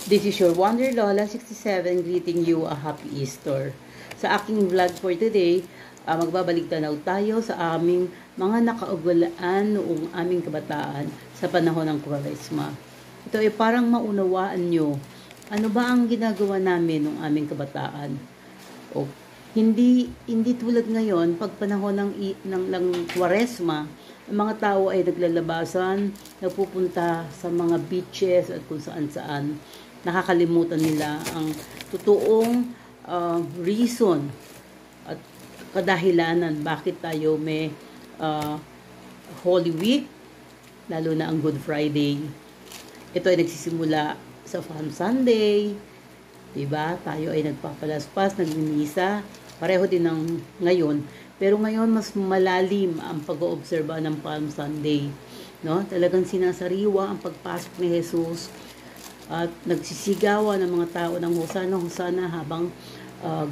This is your Wonder Lola 67 greeting you a happy Easter. Sa aking vlog for today, magbabalik tanaw tayo sa aming mga nakaugulaan noong aming kabataan sa panahon ng Kwaresma. Ito ay parang maunawaan nyo. Ano ba ang ginagawa namin noong aming kabataan? O, hindi tulad ngayon, pag panahon ng Kwaresma, ang mga tao ay naglalabasan, nagpupunta sa mga beaches at kung saan-saan. Nakakalimutan nila ang totoong reason at kadahilanan bakit tayo may Holy Week, lalo na ang Good Friday. Ito ay nagsisimula sa Palm Sunday, diba? Tayo ay nagpapalaspas, nagmimisa, pareho din ng ngayon. Pero ngayon mas malalim ang pag-oobserba ng Palm Sunday, no? Talagang sinasariwa ang pagpasok ni Jesus at nagsisigawan ng mga tao ng Hosana, Hosana habang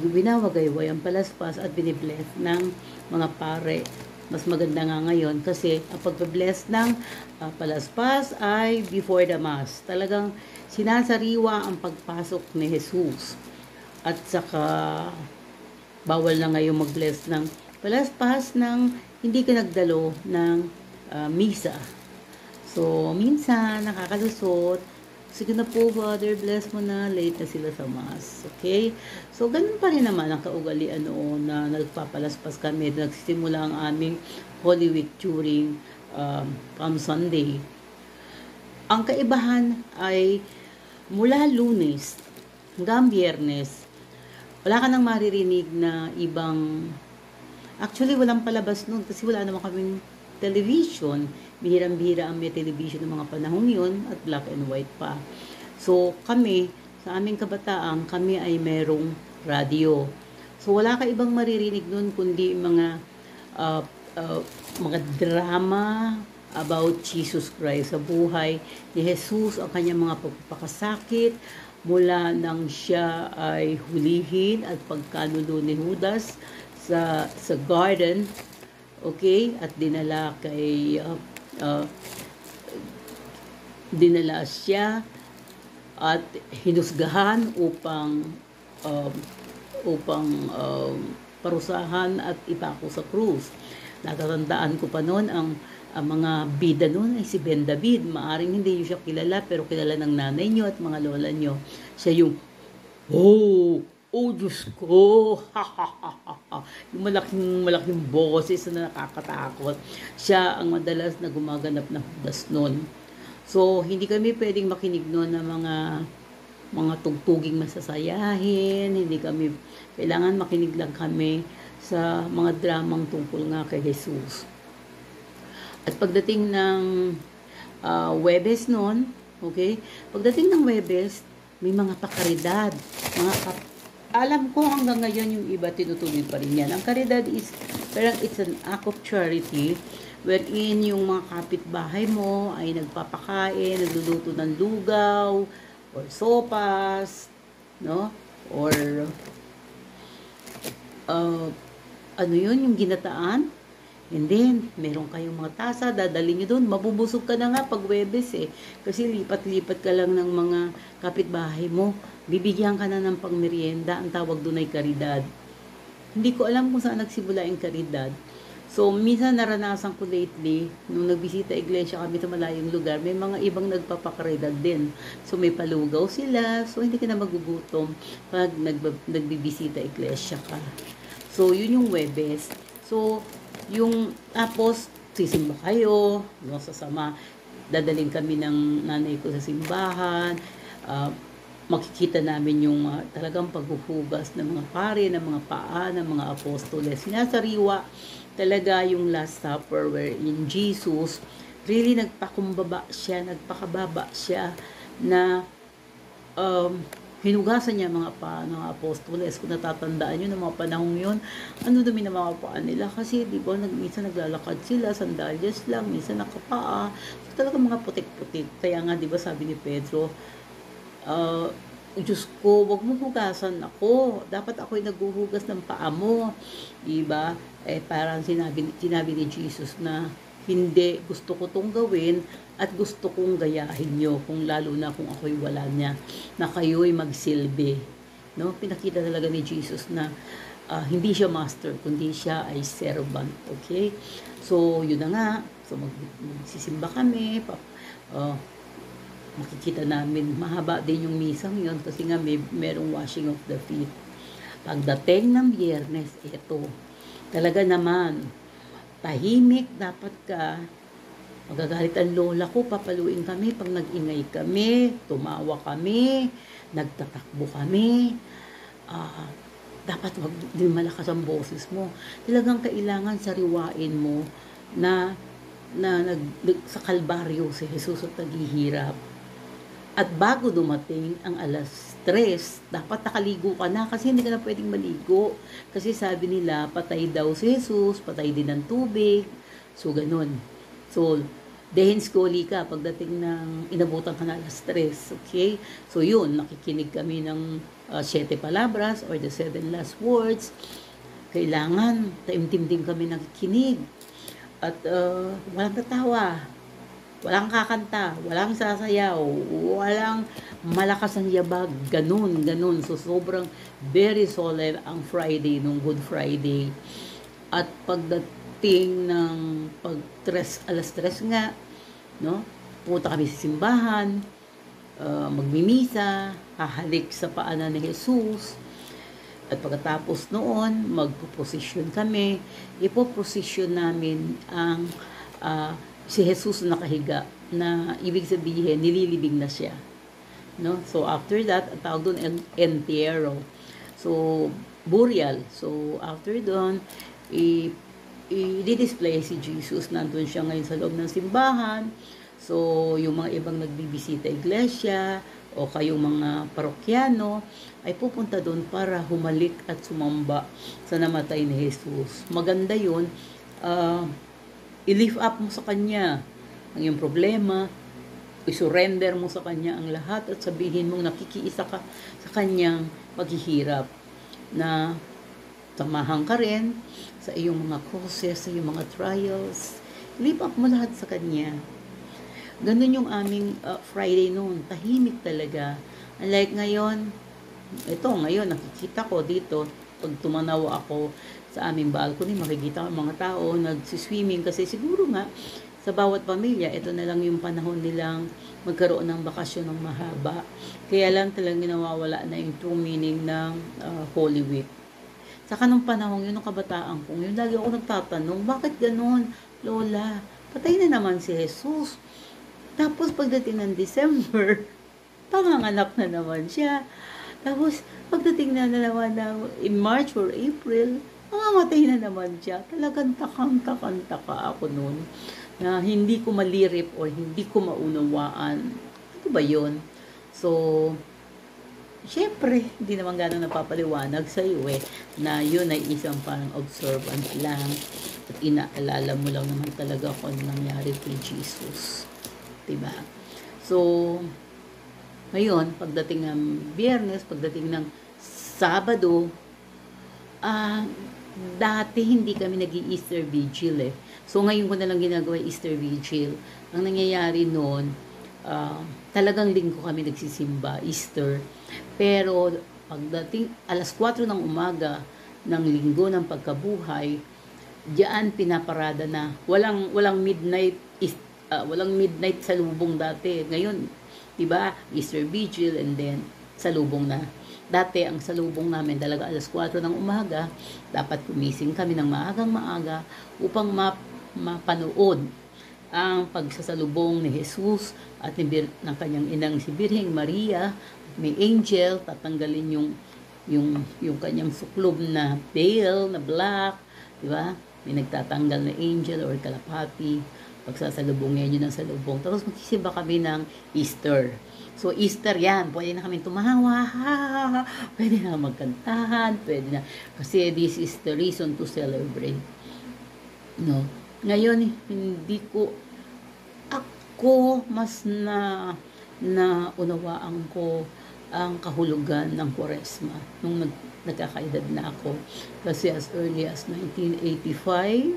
binawagayway ang palaspas at binibless ng mga pare. Mas maganda nga ngayon kasi ang pagbe-bless ng palaspas ay before the Mass. Talagang sinasariwa ang pagpasok ni Jesus. At saka bawal na ngayon mag-bless ng palaspas nang hindi ka nagdalo ng misa. So, minsan nakakalusot. Sige na po, Father, bless mo na. Late na sila sa Mass. Okay? So, ganun pa rin naman ang kaugalian noon na nagpapalaspas kami. Nagsisimula ang aming Holy Week during Palm Sunday. Ang kaibahan ay mula Lunes hanggang Biyernes, wala ka nang maririnig na ibang... Actually, walang palabas noon kasi wala naman kaming television. Bihirang-bihira ang may television ng mga panahong yun at black and white pa. So, kami, sa aming kabataan, kami ay merong radio. So, wala ka ibang maririnig nun kundi mga drama about Jesus Christ, sa buhay ni Jesus, ang kanyang mga pagpapakasakit, mula nang siya ay hulihin at pagkanulo ni Judas sa garden, okay, at dinala siya at hinusgahan upang parusahan at ipako sa krus. Natatandaan ko pa noon ang mga bida noon ay si Ben David. Maaring hindi niyo siya kilala pero kilala ng nanay niyo at mga lola niyo. Siya yung oh Diyos ko, yung malaking boses na nakakatakot. Siya ang madalas na gumaganap na Judas noon. So, hindi kami pwedeng makinig noon ng mga tugtuging masasayahin. Hindi kami, kailangan makinig lang kami sa mga dramang tungkol nga kay Jesus. At pagdating ng Huwebes noon, okay, pagdating ng Huwebes, may mga pakaridad, alam ko hanggang ngayon yung iba tinutuloy pa rin yan. Ang karidad is, parang it's an act of charity wherein yung mga kapitbahay mo ay nagpapakain, nagluluto ng lugaw, or sopas, no? Or, ano yun, yung ginataan. And then, meron kayong mga tasa, dadalhin nyo doon, mabubusog ka na nga pag Huwebes eh. Kasi lipat-lipat ka lang ng mga kapitbahay mo. Bibigyan ka na ng pangmerienda, ang tawag doon ay karidad. Hindi ko alam kung saan nagsimula yung karidad. So, minsan naranasan ko lately, nung nagbisita iglesia kami sa malayong lugar, may mga ibang nagpapakaridad din. So, may palugaw sila, so hindi ka na magugutom pag nagbibisita iglesia ka. So, yun yung Huwebes. So, yung tapos, sisimba kayo, no, sasama, dadaling kami ng nanay ko sa simbahan, makikita namin yung talagang paghuhugas ng mga pare, ng mga paa, ng mga apostoles. Sinasariwa talaga yung Last Supper wherein Jesus really nagpakababa siya na hinugasan niya mga paa ng apostoles. Kung natatandaan nyo ng mga panahong yun, ano dumi na mga paa nila? Kasi di ba, minsan naglalakad sila, sandalyas lang, minsan nakapaa. So, talagang mga putik-putik. Kaya nga, di ba, sabi ni Pedro, Diyos ko, wag mo hugasan ako. Dapat ako'y naghuhugas ng paa mo. Diba? Parang sinabi ni Jesus na hindi, gusto ko tong gawin at gusto kong gayahin nyo, kung lalo na kung ako'y wala niya, na kayo'y magsilbi. No? Pinakita talaga ni Jesus na hindi siya master, kundi siya ay servant. Okay? So, yun na nga. So, magsisimba kami. Makikita namin, mahaba din yung misang yun kasi nga merong washing of the feet. Pagdating ng Biyernes, ito, talaga naman, tahimik dapat ka. Magagalit ang lola ko, papaluin kami pag nag-ingay kami, tumawa kami, nagtatakbo kami. Dapat wag din malakas ang boses mo. Talagang kailangan sariwain mo na sa Kalbaryo si Jesus at naghihirap. At bago dumating ang alas 3, dapat nakaligo ka na kasi hindi ka na pwedeng maligo. Kasi sabi nila, patay daw si Jesus, patay din ng tubig. So, ganun. So, dehenskoli ka pagdating ng inabutan ka na alas 3. Okay? So, yun, nakikinig kami ng 7 palabras or the 7 last words. Kailangan, taimtim-tim kami nakikinig. At walang tatawa. Walang kakanta, walang sasayaw, walang malakas ang yabag, ganun. So, sobrang very solemn ang Friday, nung Good Friday. At pagdating ng alas 3 nga, no? Pumunta kami sa simbahan, magmimisa, hahalik sa paanan ni Jesus. At pagkatapos noon, magpo-procession kami. Ipo-procession namin ang si Jesus na nakahiga, na ibig sabihin, nililibing na siya. No? So, after that, ang tawag doon, entierro. So, burial. So, after doon, i-display si Jesus. Nandun siya ngayon sa loob ng simbahan. So, yung mga ibang nagbibisita iglesia, o kayong mga parokyano, ay pupunta doon para humalik at sumamba sa namatay ni Jesus. Maganda yun. I-lift up mo sa Kanya ang iyong problema, i-surrender mo sa Kanya ang lahat at sabihin mong nakikiisa ka sa Kanyang paghihirap, na samahan ka rin sa iyong mga crosses, sa iyong mga trials. I-lift up mo lahat sa Kanya. Ganun yung aming Friday noon, tahimik talaga. Unlike ngayon, ngayon nakikita ko dito, pag tumanaw ako sa aming balcony, makikita ko mga tao nagsiswimming kasi siguro nga sa bawat pamilya, ito na lang yung panahon nilang magkaroon ng bakasyon ng mahaba. Kaya lang talagang nawawala na yung true meaning ng Holy Week. Sa kanong panahon yun, ng kabataan ko, yun lagi ako nagtatanong, bakit ganun, Lola? Patay na naman si Jesus. Tapos pagdating ng December, panganganak na naman siya. Tapos pagdating na naman in March or April, mamamatay na naman siya. Talagang takang-taka ako noon na hindi ko malirip or hindi ko maunawaan. Ano ba yun? So, syempre, hindi naman gano'ng napapaliwanag sa iyo na yun ay isang parang observant lang at inaalala mo lang naman talaga kung nangyari kay Jesus. Diba? So, ngayon, pagdating ng Biyernes, pagdating ng Sabado, dati hindi kami nag-i-Easter Vigil So, ngayon ko na lang ginagawa Easter Vigil. Ang nangyayari noon, talagang linggo kami nagsisimba, Easter. Pero, pagdating alas 4 ng umaga ng linggo ng pagkabuhay, diyan pinaparada na. Walang midnight, walang midnight sa lubong dati. Ngayon, diba, Easter Vigil and then salubong na. Dati, ang salubong namin talaga alas 4 ng umaga, dapat gumising kami ng maagang-maaga upang mapanood ang pagsasalubong ni Jesus at ng kanyang inang si Birheng Maria. May angel, tatanggalin yung kanyang suklob na veil, na black, di ba? May nagtatanggal na angel or kalapati, pagsasalubong yun ng salubong. Tapos magsisimba kami ng Easter. So, Easter yan. Pwede na kami tumawa. Pwede na magkantahan. Pwede na. Kasi this is the reason to celebrate. No? Ngayon, hindi ko, ako mas unawaan ko ang kahulugan ng Kwaresma nung nagkakaedad na ako. Kasi as early as 1985,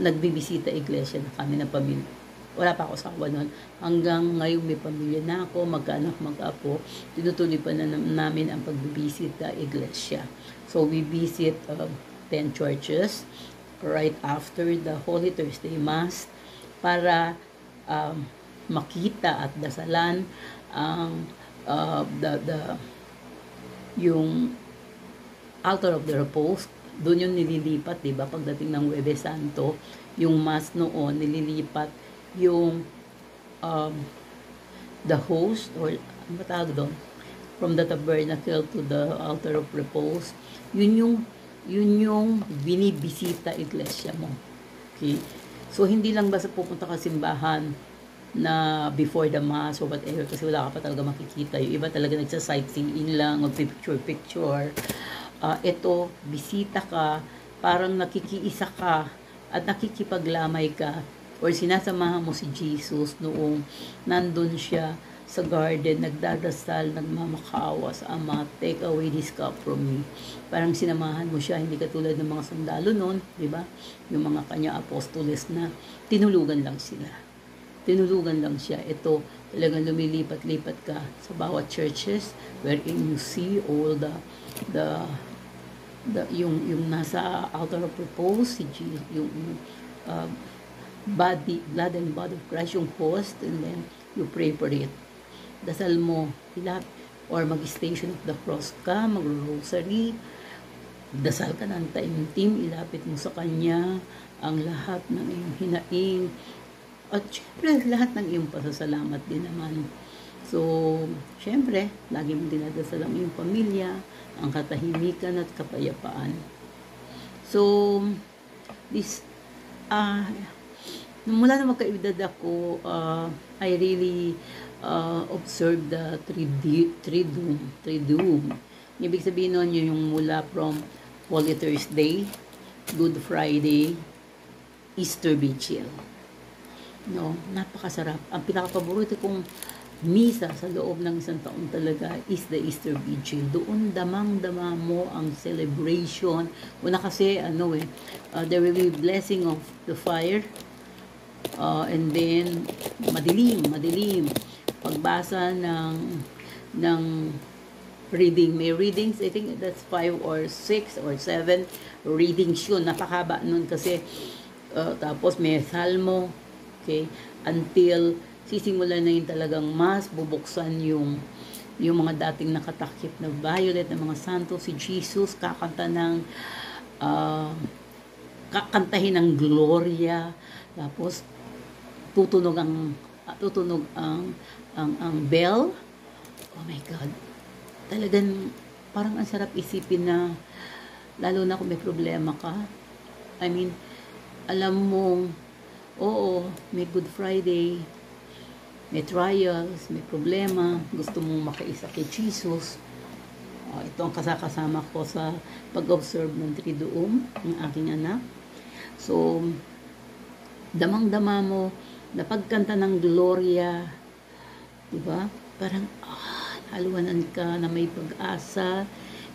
nagbibisita iglesia na kami ng pamilya. Wala pa ako asawa noon. Hanggang ngayon may pamilya na ako, mag-anak, mag-apo. Tinutuloy pa na namin ang pagbibisita iglesia. So we visit 10 churches right after the Holy Thursday Mass para makita at dasalan ang yung altar of the repose. Doon yung nililipat, di ba? Pagdating ng Huwebes Santo, yung Mass noon, nililipat yung the host, or ano ba tawag doon? From the tabernacle to the altar of repose. Yun yung binibisita iglesia mo. Okay? So, hindi lang basta pupunta ka simbahan na before the Mass or whatever, kasi wala ka pa talaga makikita. Yung iba talaga nagsa-sightseeing lang, mag-picture-picture. Ito, bisita ka, parang nakikiisa ka at nakikipaglamay ka, or sinasamahan mo si Jesus noong nandun siya sa garden, nagdadasal, nagmamakaawa sa Ama, take away this cup from me. Parang sinamahan mo siya, hindi katulad ng mga sundalo noon, di ba? Yung mga kanya apostoles na tinulugan lang sila. Tinulugan lang siya. Ito, talagang lumilipat-lipat ka sa bawat churches wherein you see all yung nasa altar of repose, yung blood and body of Christ, yung host, and then you pray for it. Dasal mo, or mag-station of the cross ka, mag-rosary, dasal ka ng taimtim, ilapit mo sa Kanya ang lahat ng iyong hinaing, at syempre, lahat ng iyong pasasalamat din naman. So, syempre, lagi mo dinadasal ang iyong pamilya, ang katahimikan at kapayapaan. So, mula na magkaedad ako, I really observe the Triduum. Ibig sabihin nun yung mula from Holy Thursday, Good Friday, Easter Vigil. No, napakasarap. Ang pinaka-paborito kong misa sa loob ng isang taon talaga is the Easter Vigil. Doon damang-dama mo ang celebration. Una kasi, there will be blessing of the fire. And then, madilim. Pagbasa ng reading. May readings, I think that's 5 or 6 or 7 readings yun. Napakaba nun kasi. Tapos may salmo. Okay? Until sisimulan na yung talagang Mass, bubuksan yung mga dating nakatakip na violet ng mga santo, si Jesus, kakantahin ng Gloria, tapos tutunog ang bell. Oh my God. Talagang parang ang sarap isipin na, lalo na kung may problema ka. I mean, alam mong, oo, may Good Friday, may trials, may problema, gusto mong makaisa kay Jesus. Ito ang kasama ko sa pag-observe ng Triduum, ng aking anak. So, damang-dama mo, na pagkanta ng Gloria, diba? Parang, haluanan ka na may pag-asa,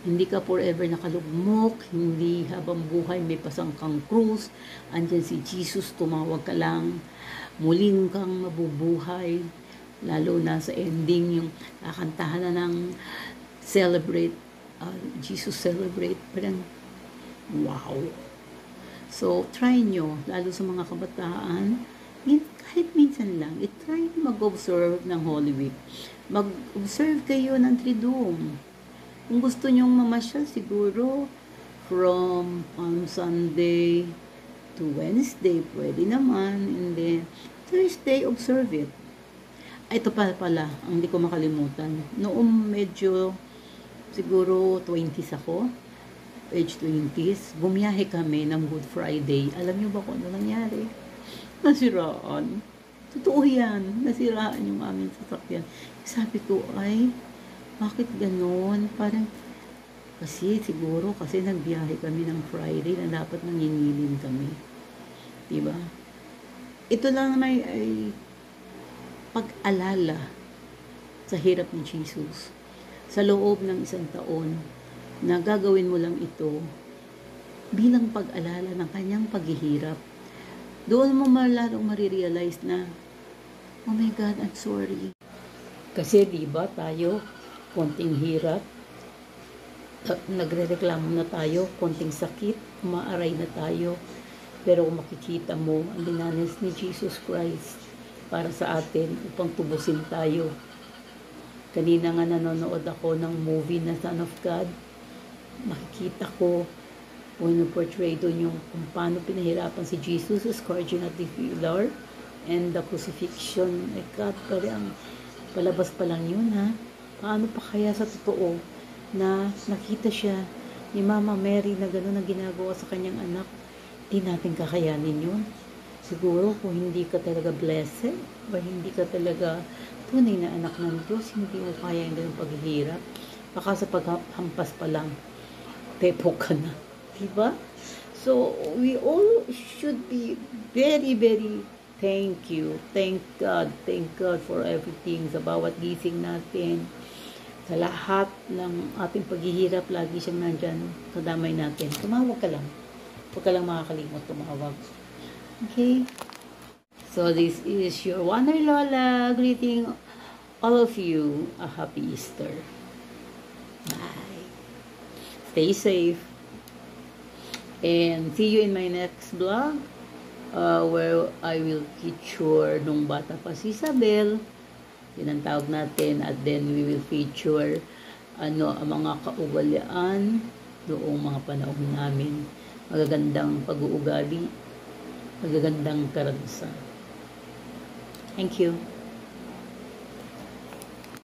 hindi ka forever nakalugmok, hindi habang buhay may pasangkang krus, andyan si Jesus, tumawag ka lang, muling kang mabubuhay, lalo na sa ending, yung kakantahan na ng celebrate, Jesus celebrate, parang, wow. So, try nyo, lalo sa mga kabataan, kahit minsan lang, try mag-observe ng Holy Week. Mag-observe kayo ng Triduum. Kung gusto nyong mamasyal, siguro, from Sunday to Wednesday, pwede naman. And then, Thursday, observe it. Ito pala, ang hindi ko makalimutan. Noong medyo, siguro 20s ako, age 20s, bumiyahe kami ng Good Friday. Alam niyo ba kung ano nangyari? Nasiraan. Totoo yan. Nasiraan yung aming sasakyan. Sabi ko, ay, bakit ganon? Parang, kasi siguro, kasi nagbiyahe kami ng Friday na dapat nanginilin kami. Diba? Ito lang may pag-alala sa hirap ni Jesus. Sa loob ng isang taon, na gagawin mo lang ito bilang pag-alala ng kanyang paghihirap. doon mo lalong marirealize na, oh my God, I'm sorry. Kasi diba tayo, konting hirap, nagre-reklamo na tayo, konting sakit, umaaray na tayo. Pero kung makikita mo, ang dinanas ni Jesus Christ para sa atin upang tubusin tayo. Kanina nga nanonood ako ng movie na Son of God. Makikita ko kung portray doon yung kung paano pinahirapan si Jesus, scourging at the pillar and the crucifixion. My God, parang palabas pa lang yun, ha? Paano pa kaya sa totoo na nakita siya ni Mama Mary na gano'n ang ginagawa sa kanyang anak? Hindi natin kakayanin yun. Siguro kung hindi ka talaga blessed o hindi ka talaga tunay na anak ng Diyos, hindi mo kaya yung ganung paghihirap. Baka sa paghampas pa lang, tepo ka na. Diba? So, we all should be very, very thank you. Thank God for everything. Sa bawat gising natin, sa lahat ng ating paghihirap, lagi siyang nandyan, kadamay natin. Tumawag ka lang. Huwag ka lang makakalimot tumawag. Okay? So, this is your Wonder Lola greeting all of you a happy Easter. Bye. Stay safe. And see you in my next vlog where I will feature nung bata pa si Isabel. Yun ang tawag natin. At then we will feature ang mga kaugalian noong mga panahon namin. Magagandang pag-uugali, magagandang karanasan. Thank you.